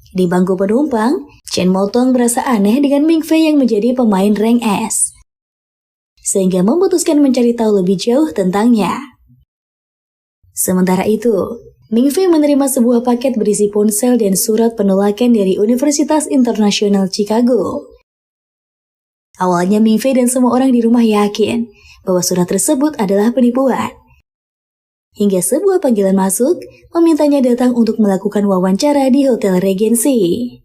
Di bangku penumpang, Chen Motong merasa aneh dengan Ming Fei yang menjadi pemain rank S, sehingga memutuskan mencari tahu lebih jauh tentangnya. Sementara itu, Ming Fei menerima sebuah paket berisi ponsel dan surat penolakan dari Universitas Internasional Chicago. Awalnya Ming Fei dan semua orang di rumah yakin bahwa surat tersebut adalah penipuan. Hingga sebuah panggilan masuk, memintanya datang untuk melakukan wawancara di Hotel Regency.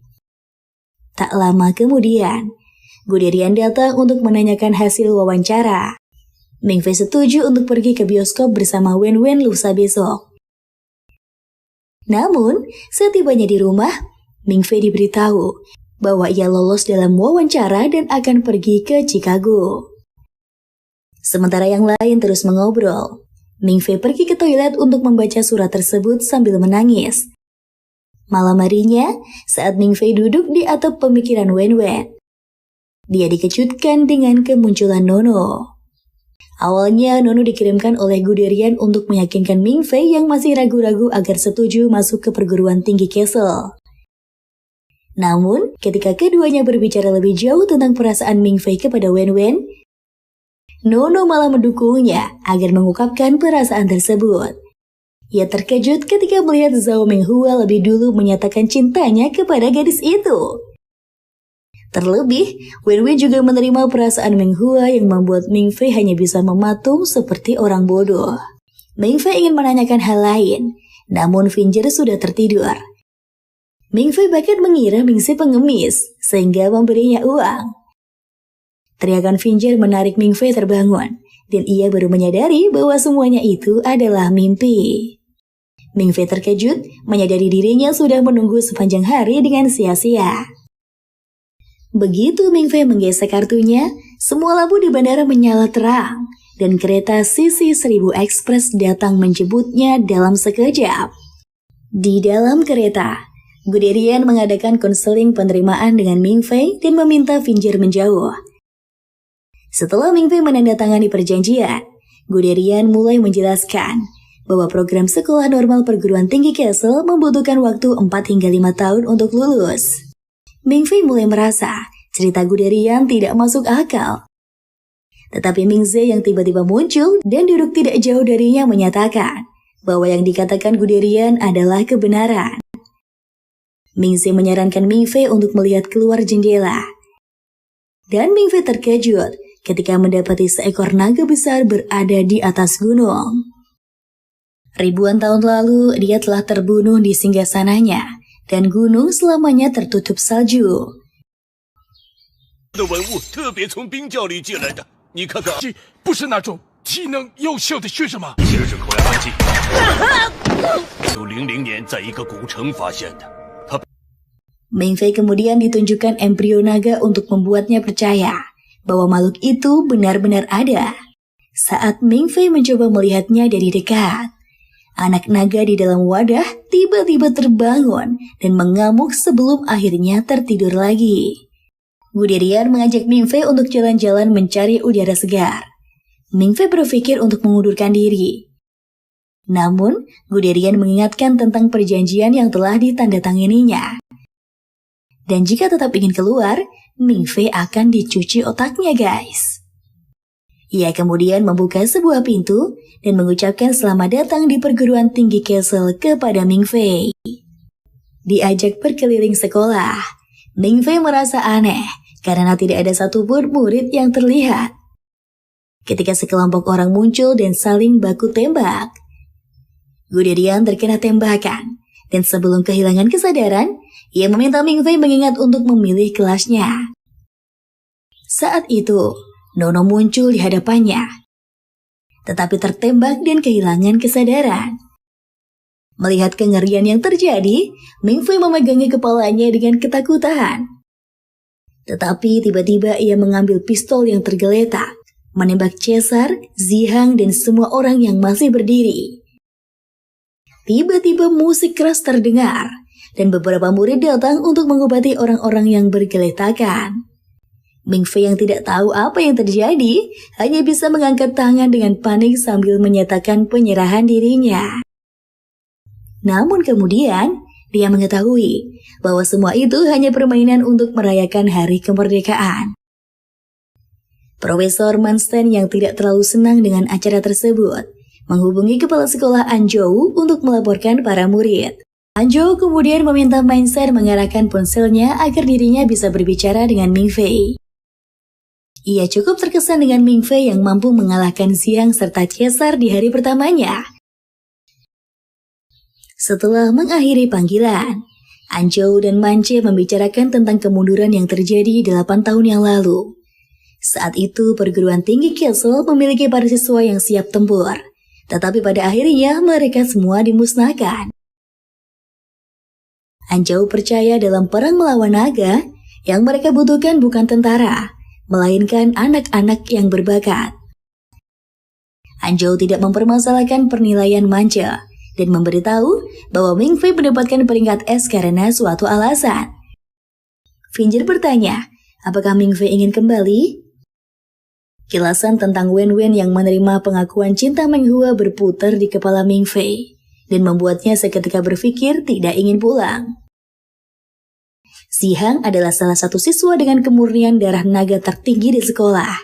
Tak lama kemudian, Guderian datang untuk menanyakan hasil wawancara. Ming Fei setuju untuk pergi ke bioskop bersama Wen Wen lusa besok. Namun, setibanya di rumah, Ming Fei diberitahu bahwa ia lolos dalam wawancara dan akan pergi ke Chicago. Sementara yang lain terus mengobrol, Ming Fei pergi ke toilet untuk membaca surat tersebut sambil menangis. Malam harinya, saat Ming Fei duduk di atap pemikiran Wen Wen, dia dikejutkan dengan kemunculan Nono. Awalnya, Nono dikirimkan oleh Guderian untuk meyakinkan Ming Fei yang masih ragu-ragu agar setuju masuk ke perguruan tinggi Castle. Namun, ketika keduanya berbicara lebih jauh tentang perasaan Ming Fei kepada Wen Wen, Nono malah mendukungnya agar mengungkapkan perasaan tersebut. Ia terkejut ketika melihat Zhao Menghua lebih dulu menyatakan cintanya kepada gadis itu. Terlebih, Wen Wen juga menerima perasaan Menghua yang membuat Ming Fei hanya bisa mematung seperti orang bodoh. Ming Fei ingin menanyakan hal lain, namun Finger sudah tertidur. Ming Fei bahkan mengira Ming Se pengemis, sehingga memberinya uang. Teriakan Finger menarik Ming Fei terbangun, dan ia baru menyadari bahwa semuanya itu adalah mimpi. Ming Fei terkejut, menyadari dirinya sudah menunggu sepanjang hari dengan sia-sia. Begitu Ming Fei menggesek kartunya, semua lampu di bandara menyala terang, dan kereta CC-1000 Express datang menjemputnya dalam sekejap. Di dalam kereta, Guderian mengadakan konseling penerimaan dengan Ming Fei dan meminta Finger menjauh. Setelah Ming Fei menandatangani perjanjian, Guderian mulai menjelaskan bahwa program sekolah normal perguruan tinggi Castle membutuhkan waktu 4 hingga 5 tahun untuk lulus. Ming Fei mulai merasa cerita Guderian tidak masuk akal. Tetapi Ming Ze yang tiba-tiba muncul dan duduk tidak jauh darinya menyatakan bahwa yang dikatakan Guderian adalah kebenaran. Ming Ze menyarankan Ming Fei untuk melihat keluar jendela. Dan Ming Fei terkejut ketika mendapati seekor naga besar berada di atas gunung. Ribuan tahun lalu, dia telah terbunuh di singgasananya, dan gunung selamanya tertutup salju. Ming Fei kemudian ditunjukkan embrio naga untuk membuatnya percaya bahwa makhluk itu benar-benar ada. Saat Ming Fei mencoba melihatnya dari dekat, anak naga di dalam wadah tiba-tiba terbangun dan mengamuk sebelum akhirnya tertidur lagi. Guderian mengajak Ming Fei untuk jalan-jalan mencari udara segar. Ming Fei berpikir untuk mengundurkan diri. Namun, Guderian mengingatkan tentang perjanjian yang telah ditandatanganinya. Dan jika tetap ingin keluar, Ming Fei akan dicuci otaknya, guys. Ia kemudian membuka sebuah pintu dan mengucapkan selamat datang di perguruan tinggi Castle kepada Ming Fei. Diajak berkeliling sekolah, Ming Fei merasa aneh karena tidak ada satupun murid yang terlihat. Ketika sekelompok orang muncul dan saling baku tembak, Guderian terkena tembakan, dan sebelum kehilangan kesadaran, ia meminta Ming Fei mengingat untuk memilih kelasnya. Saat itu, Nono muncul di hadapannya, tetapi tertembak dan kehilangan kesadaran. Melihat kengerian yang terjadi, Ming Fei memegangi kepalanya dengan ketakutan. Tetapi tiba-tiba ia mengambil pistol yang tergeletak, menembak Caesar, Zihang, dan semua orang yang masih berdiri. Tiba-tiba musik keras terdengar, dan beberapa murid datang untuk mengobati orang-orang yang bergeletakan. Ming Fei yang tidak tahu apa yang terjadi, hanya bisa mengangkat tangan dengan panik sambil menyatakan penyerahan dirinya. Namun kemudian, Dia mengetahui bahwa semua itu hanya permainan untuk merayakan hari kemerdekaan. Profesor Manstein yang tidak terlalu senang dengan acara tersebut menghubungi kepala sekolah Anzhou untuk melaporkan para murid. Anzhou kemudian meminta Manstein mengarahkan ponselnya agar dirinya bisa berbicara dengan Mingfei. Ia cukup terkesan dengan Mingfei yang mampu mengalahkan Xiang serta Caesar di hari pertamanya. Setelah mengakhiri panggilan, Anzhou dan Mance membicarakan tentang kemunduran yang terjadi 8 tahun yang lalu. Saat itu perguruan tinggi Kassel memiliki para siswa yang siap tempur, tetapi pada akhirnya mereka semua dimusnahkan. Anzhou percaya dalam perang melawan naga, yang mereka butuhkan bukan tentara, melainkan anak-anak yang berbakat. Anzhou tidak mempermasalahkan penilaian Mance dan memberitahu bahwa Mingfei mendapatkan peringkat S karena suatu alasan. Finger bertanya, apakah Mingfei ingin kembali? Kilasan tentang Wen-Wen yang menerima pengakuan cinta Menghua berputar di kepala Mingfei dan membuatnya seketika berpikir tidak ingin pulang. Xiang adalah salah satu siswa dengan kemurnian darah naga tertinggi di sekolah,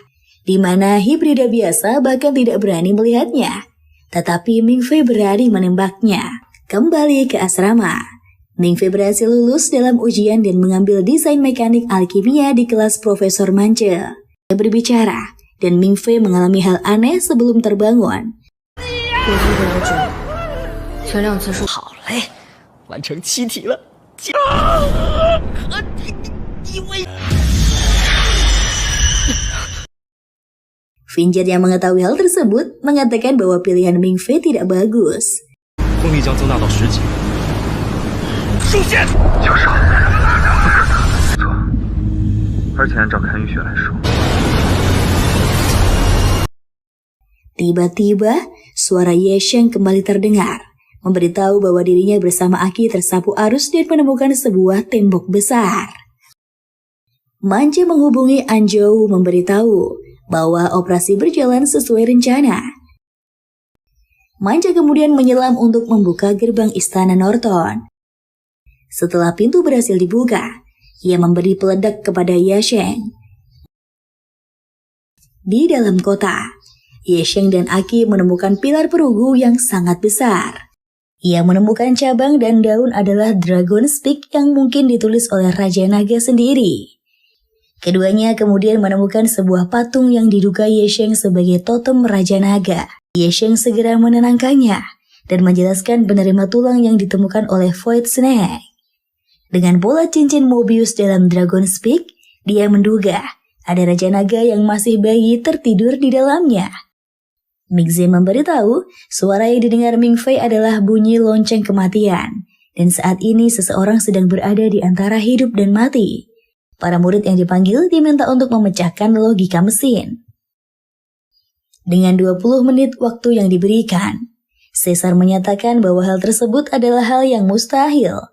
di mana hibrida biasa bahkan tidak berani melihatnya. Tetapi Mingfei berani menembaknya. Kembali ke asrama, Mingfei berhasil lulus dalam ujian dan mengambil desain mekanik alkimia di kelas Profesor Mance. Dia berbicara, dan Mingfei mengalami hal aneh sebelum terbangun. 好嘞，完成7题了。Finger yang mengetahui hal tersebut mengatakan bahwa pilihan Mingfei tidak bagus. 功力将增大到10级。收线。就是错，而且按照看雨雪来说。Tiba-tiba, suara Yesheng kembali terdengar, memberitahu bahwa dirinya bersama Aki tersapu arus dan menemukan sebuah tembok besar. Mance menghubungi Anzhou memberitahu bahwa operasi berjalan sesuai rencana. Mance kemudian menyelam untuk membuka gerbang istana Norton. Setelah pintu berhasil dibuka, ia memberi peledak kepada Yesheng. Di dalam kota, Yesheng dan Aki menemukan pilar perugu yang sangat besar. Ia menemukan cabang dan daun adalah Dragon Speak yang mungkin ditulis oleh Raja Naga sendiri. Keduanya kemudian menemukan sebuah patung yang diduga Yesheng sebagai totem Raja Naga. Yesheng segera menenangkannya dan menjelaskan penerima tulang yang ditemukan oleh Void Snake. Dengan bola cincin Mobius dalam Dragon Speak, dia menduga ada Raja Naga yang masih bayi tertidur di dalamnya. Mingze memberitahu suara yang didengar Mingfei adalah bunyi lonceng kematian, dan saat ini seseorang sedang berada di antara hidup dan mati. Para murid yang dipanggil diminta untuk memecahkan logika mesin. Dengan 20 menit waktu yang diberikan, Caesar menyatakan bahwa hal tersebut adalah hal yang mustahil.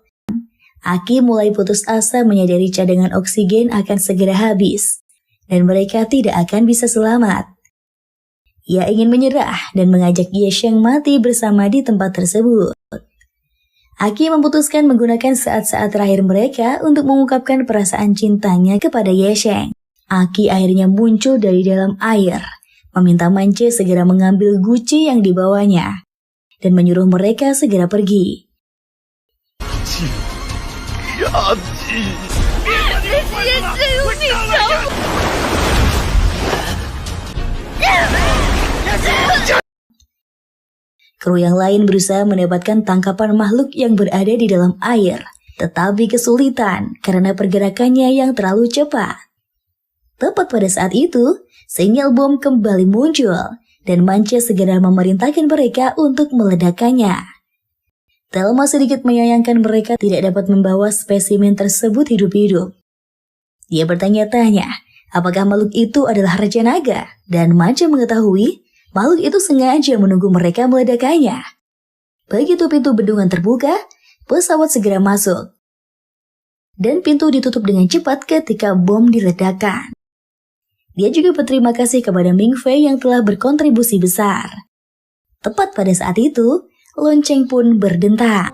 Aki mulai putus asa menyadari cadangan oksigen akan segera habis, dan mereka tidak akan bisa selamat. Ia ingin menyerah dan mengajak Yesheng mati bersama di tempat tersebut. Aki memutuskan menggunakan saat-saat terakhir mereka untuk mengungkapkan perasaan cintanya kepada Yesheng. Aki akhirnya muncul dari dalam air, meminta Mance segera mengambil guci yang dibawanya, dan menyuruh mereka segera pergi. Kru yang lain berusaha mendapatkan tangkapan makhluk yang berada di dalam air, tetapi kesulitan karena pergerakannya yang terlalu cepat. Tepat pada saat itu, sinyal bom kembali muncul, dan Mance segera memerintahkan mereka untuk meledakkannya. Thelma sedikit menyayangkan mereka tidak dapat membawa spesimen tersebut hidup-hidup. Dia bertanya-tanya, apakah makhluk itu adalah Raja Naga, dan Mance mengetahui makhluk itu sengaja menunggu mereka meledakkannya. Begitu pintu bendungan terbuka, pesawat segera masuk. Dan pintu ditutup dengan cepat ketika bom diledakkan. Dia juga berterima kasih kepada Mingfei yang telah berkontribusi besar. Tepat pada saat itu, lonceng pun berdentang.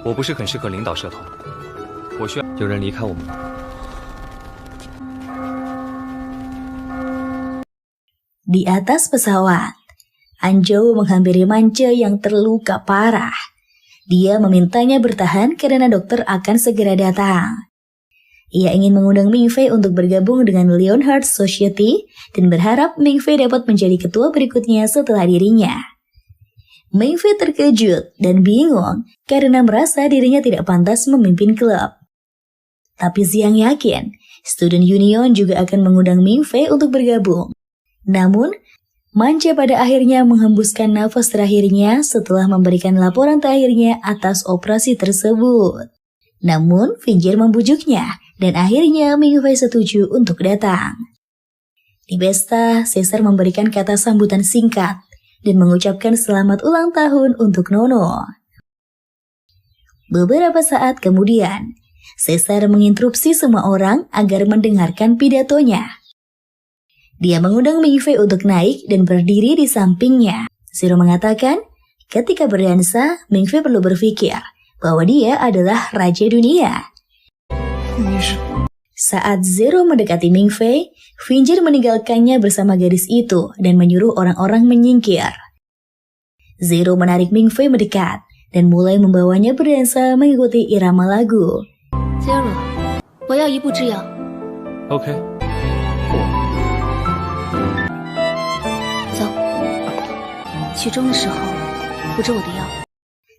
我不是很适合领导社团，我需要有人离开我们。Di atas pesawat, Anzhou menghampiri Mance yang terluka parah. Dia memintanya bertahan karena dokter akan segera datang. Ia ingin mengundang Mingfei untuk bergabung dengan Leonhard Society dan berharap Mingfei dapat menjadi ketua berikutnya setelah dirinya. Mingfei terkejut dan bingung karena merasa dirinya tidak pantas memimpin klub. Tapi Xiang yakin, Student Union juga akan mengundang Mingfei untuk bergabung. Namun, Mance pada akhirnya menghembuskan nafas terakhirnya setelah memberikan laporan terakhirnya atas operasi tersebut. Namun, Finjer membujuknya dan akhirnya Mingfei setuju untuk datang. Di pesta, Caesar memberikan kata sambutan singkat dan mengucapkan selamat ulang tahun untuk Nono. Beberapa saat kemudian, Caesar menginterupsi semua orang agar mendengarkan pidatonya. Dia mengundang Mingfei untuk naik dan berdiri di sampingnya. Zero mengatakan, ketika berdansa, Mingfei perlu berpikir bahwa dia adalah raja dunia. Saat Zero mendekati Mingfei, Finjer meninggalkannya bersama gadis itu dan menyuruh orang-orang menyingkir. Zero menarik Mingfei mendekat dan mulai membawanya berdansa mengikuti irama lagu. Zero, 我要一步之遥。 OK。走，曲终的时候，扶着我的腰。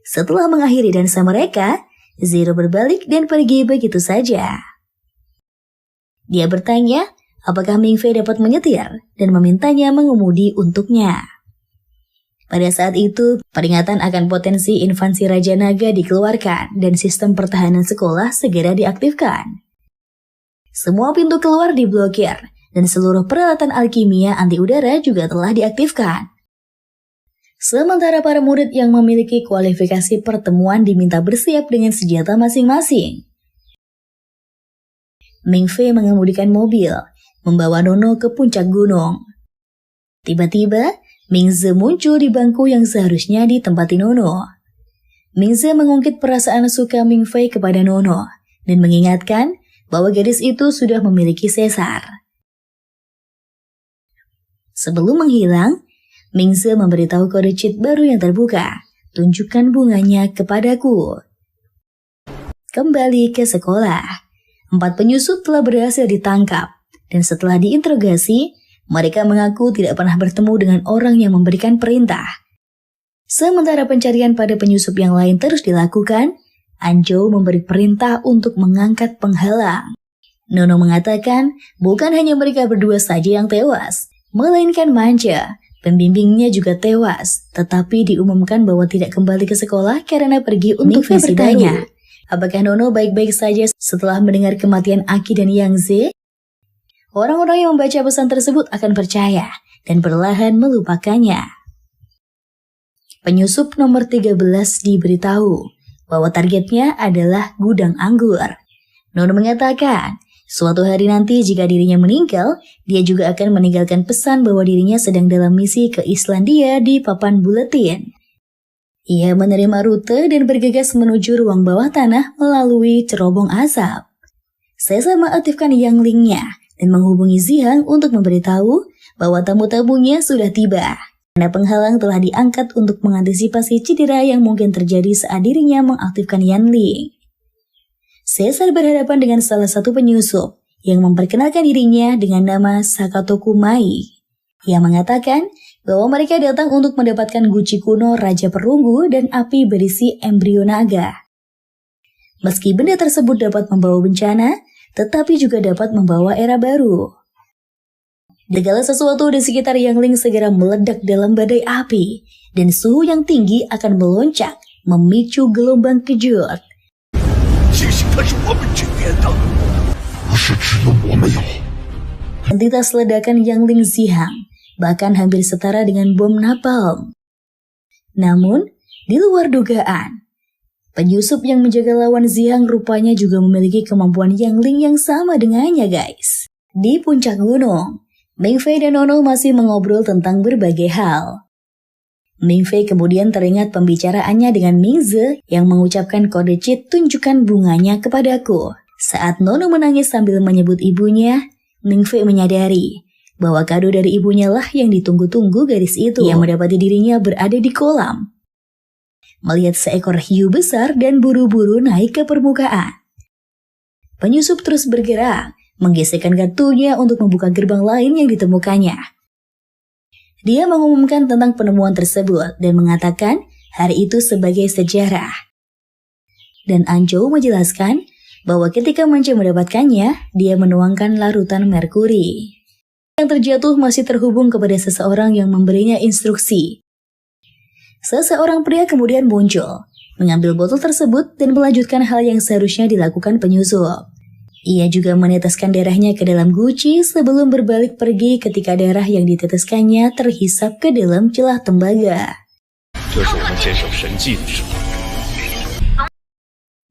Setelah mengakhiri dansa mereka, Zero berbalik dan pergi begitu saja. Dia bertanya apakah Mingfei dapat menyetir dan memintanya mengemudi untuknya. Pada saat itu, peringatan akan potensi invasi Raja Naga dikeluarkan dan sistem pertahanan sekolah segera diaktifkan. Semua pintu keluar diblokir dan seluruh peralatan alkimia anti udara juga telah diaktifkan. Sementara para murid yang memiliki kualifikasi pertemuan diminta bersiap dengan senjata masing-masing. Mingfei mengemudikan mobil, membawa Nono ke puncak gunung. Tiba-tiba, Mingze muncul di bangku yang seharusnya ditempati Nono. Mingze mengungkit perasaan suka Mingfei kepada Nono dan mengingatkan bahwa gadis itu sudah memiliki Caesar. Sebelum menghilang, Mingze memberitahu kode cheat baru yang terbuka. Tunjukkan bunganya kepadaku. Kembali ke sekolah. 4 penyusup telah berhasil ditangkap. Dan setelah diinterogasi, mereka mengaku tidak pernah bertemu dengan orang yang memberikan perintah. Sementara pencarian pada penyusup yang lain terus dilakukan, Anzhou memberi perintah untuk mengangkat penghalang. Nono mengatakan bukan hanya mereka berdua saja yang tewas, melainkan Mance. Pembimbingnya juga tewas, tetapi diumumkan bahwa tidak kembali ke sekolah karena pergi untuk misi baru. Apakah Nono baik-baik saja setelah mendengar kematian Aki dan Yang Ze? Orang-orang yang membaca pesan tersebut akan percaya dan perlahan melupakannya. Penyusup nomor 13 diberitahu bahwa targetnya adalah gudang anggur. Nono mengatakan, suatu hari nanti jika dirinya meninggal, dia juga akan meninggalkan pesan bahwa dirinya sedang dalam misi ke Islandia di papan buletin. Ia menerima rute dan bergegas menuju ruang bawah tanah melalui cerobong asap. Caesar mengaktifkan Yanglingnya dan menghubungi Xiang untuk memberitahu bahwa tamu-tamunya sudah tiba. Karena penghalang telah diangkat untuk mengantisipasi cedera yang mungkin terjadi saat dirinya mengaktifkan Yanling. Caesar berhadapan dengan salah satu penyusup yang memperkenalkan dirinya dengan nama Sakatoku Mai. Ia mengatakan bahwa mereka datang untuk mendapatkan guci kuno Raja Perunggu dan api berisi embrio naga. Meski benda tersebut dapat membawa bencana, tetapi juga dapat membawa era baru. Segala sesuatu di sekitar Yangling segera meledak dalam badai api, dan suhu yang tinggi akan melonjak, memicu gelombang kejut. Entitas ledakan Yangling Xiang bahkan hampir setara dengan bom napalm. Namun, di luar dugaan, penyusup yang menjaga lawan Xiang rupanya juga memiliki kemampuan Yangling yang sama dengannya, guys. Di puncak gunung, Mingfei dan Nono masih mengobrol tentang berbagai hal. Ming Fei kemudian teringat pembicaraannya dengan Ming Ze yang mengucapkan kode cheat tunjukkan bunganya kepadaku. Saat Nono menangis sambil menyebut ibunya, Ming Fei menyadari bahwa kado dari ibunya lah yang ditunggu-tunggu gadis itu. Ia mendapati dirinya berada di kolam, melihat seekor hiu besar dan buru-buru naik ke permukaan. Penyusup terus bergerak, menggesekkan kartunya untuk membuka gerbang lain yang ditemukannya. Dia mengumumkan tentang penemuan tersebut dan mengatakan hari itu sebagai sejarah. Dan Anzhou menjelaskan bahwa ketika Mance mendapatkannya, dia menuangkan larutan merkuri. Yang terjatuh masih terhubung kepada seseorang yang memberinya instruksi. Seseorang pria kemudian muncul, mengambil botol tersebut dan melanjutkan hal yang seharusnya dilakukan penyusup. Ia juga meneteskan darahnya ke dalam guci sebelum berbalik pergi ketika darah yang diteteskannya terhisap ke dalam celah tembaga.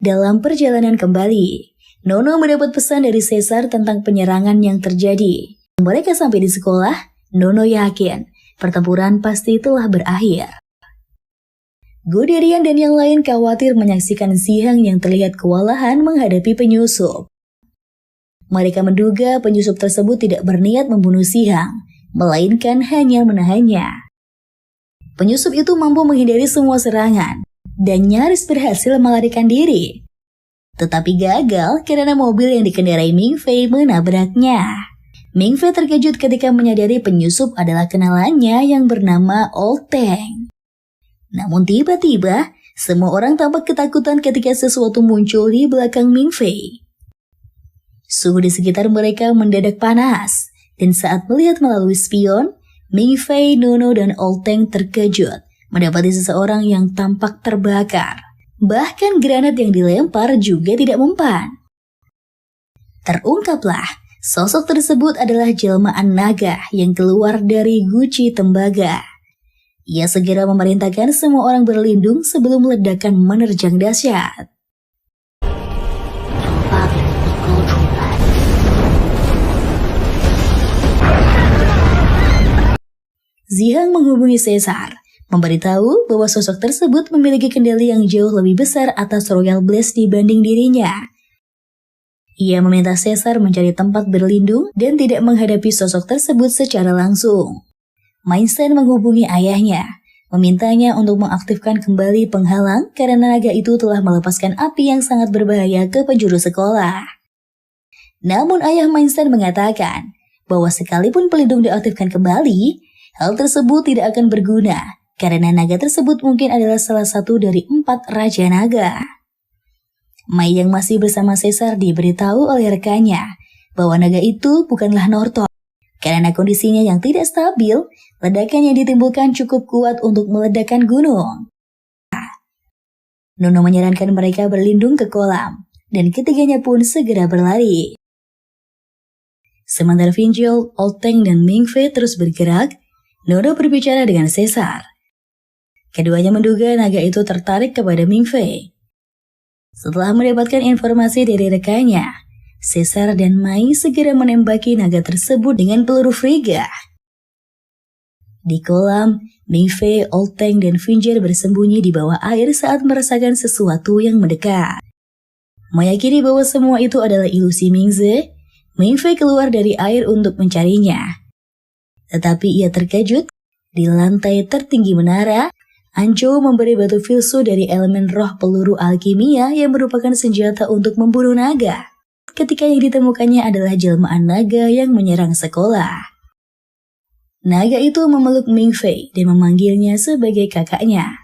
Dalam perjalanan kembali, Nono mendapat pesan dari Caesar tentang penyerangan yang terjadi. Mereka sampai di sekolah, Nono yakin pertempuran pasti telah berakhir. Guderian dan yang lain khawatir menyaksikan Zihang yang terlihat kewalahan menghadapi penyusup. Mereka menduga penyusup tersebut tidak berniat membunuh Zihang, melainkan hanya menahannya. Penyusup itu mampu menghindari semua serangan dan nyaris berhasil melarikan diri. Tetapi gagal karena mobil yang dikendarai Ming Fei menabraknya. Ming Fei terkejut ketika menyadari penyusup adalah kenalannya yang bernama Old Teng. Namun tiba-tiba, semua orang tampak ketakutan ketika sesuatu muncul di belakang Ming Fei. Suhu di sekitar mereka mendadak panas, dan saat melihat melalui spion, Ming Fei, Nono, dan Old Teng terkejut mendapati seseorang yang tampak terbakar. Bahkan granat yang dilempar juga tidak mempan. Terungkaplah, sosok tersebut adalah jelmaan naga yang keluar dari guci tembaga. Ia segera memerintahkan semua orang berlindung sebelum ledakan menerjang dahsyat. Zihang menghubungi Caesar, memberitahu bahwa sosok tersebut memiliki kendali yang jauh lebih besar atas Royal Blast dibanding dirinya. Ia meminta Caesar mencari tempat berlindung dan tidak menghadapi sosok tersebut secara langsung. Mainstein menghubungi ayahnya, memintanya untuk mengaktifkan kembali penghalang karena naga itu telah melepaskan api yang sangat berbahaya ke penjuru sekolah. Namun ayah Mainstein mengatakan bahwa sekalipun pelindung diaktifkan kembali, hal tersebut tidak akan berguna karena naga tersebut mungkin adalah salah satu dari 4 Raja Naga. Mai yang masih bersama Caesar diberitahu oleh rekannya bahwa naga itu bukanlah Norton. Karena kondisinya yang tidak stabil, ledakan yang ditimbulkan cukup kuat untuk meledakkan gunung. Nono menyarankan mereka berlindung ke kolam, dan ketiganya pun segera berlari. Sementara Finjil, Old Teng, dan Ming Fei terus bergerak, Nono berbicara dengan Caesar. Keduanya menduga naga itu tertarik kepada Ming Fei. Setelah mendapatkan informasi dari rekannya, Caesar dan Mai segera menembaki naga tersebut dengan peluru Frigga. Di kolam, Ming Fei, Old Teng, dan Finjil bersembunyi di bawah air saat merasakan sesuatu yang mendekat. Meyakini bahwa semua itu adalah ilusi Ming Ze, Ming Fei keluar dari air untuk mencarinya. Tetapi ia terkejut, di lantai tertinggi menara, Anzhou memberi batu filsu dari elemen roh peluru alkimia yang merupakan senjata untuk membunuh naga. Ketika yang ditemukannya adalah jelmaan naga yang menyerang sekolah. Naga itu memeluk Ming Fei dan memanggilnya sebagai kakaknya.